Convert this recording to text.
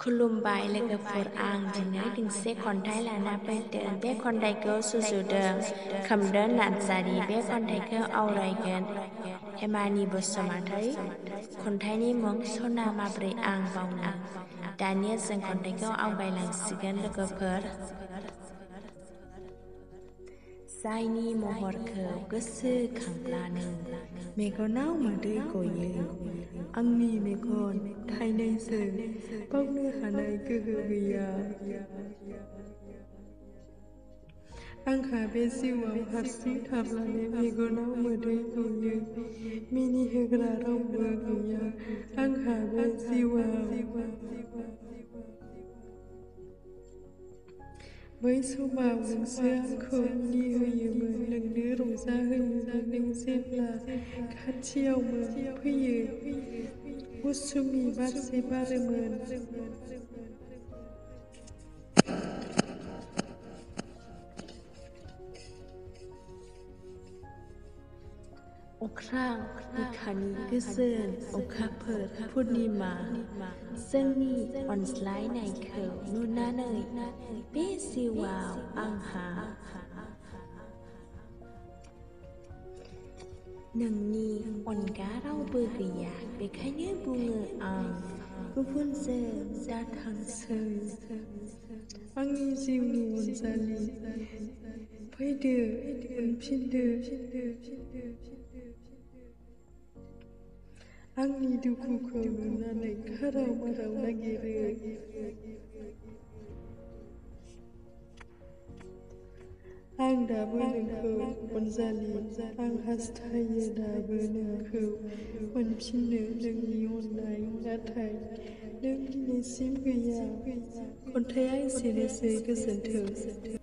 खुलुमबाय लोगोफोर आं दिनै दोंसे खन्थाइ लाना फैदों। बे खन्थाइखौ सुजुदों खोमदोन नार्जारी। बे खन्थाइखौ आवरायगोन हेमानि बसुमतारी। खन्थाइनि मुं सना माब्रै आं बावनो। दानिया जों खन्थाइखौ आवगायलांसिगोन लोगोफोर। जायनि महरखौ गोसोखांब्लानो मेगनाव मोदै गयो। आंनि मेगन थाइनैजों बावनो हानाय गोहो गैया। आंहा बे जिउआव हारसिं थाब्लानो मेगनाव मोदै गयो। मिनिहोग्रा रावबो गैया आंहा बे जिउआव। बै समाव नोंसो आंखौ मिनिहोयोमोन, नोंनो रंजाहोयोमोन। नों जेब्ला खाथियाव फैयो मौसुमि बारसे बारोमोन। अख्रां बिखानि गोजोन अखाफोर पुर्निमा। जोंनि अनज्लायनायखौ नुनानै बे जिउआव आंहा नोंनि अनगा रावबो गैया। बेखायनो बुङो आं गुबुनजों दाथांसै। आंनि जिउनि अनजालि फैदो मोनफिनदो। आंनि दुखुखौ नुनानै खाराव माराव नागिरो। आं दाबो नोंखौ अनजालि, आं हास्थायो दाबो नोंखौ मोनफिननो, नोंनि अननाय। नाथाय नों दिनैसिम गैया। खन्थाइया एसेनोसै, गोजोन्थों।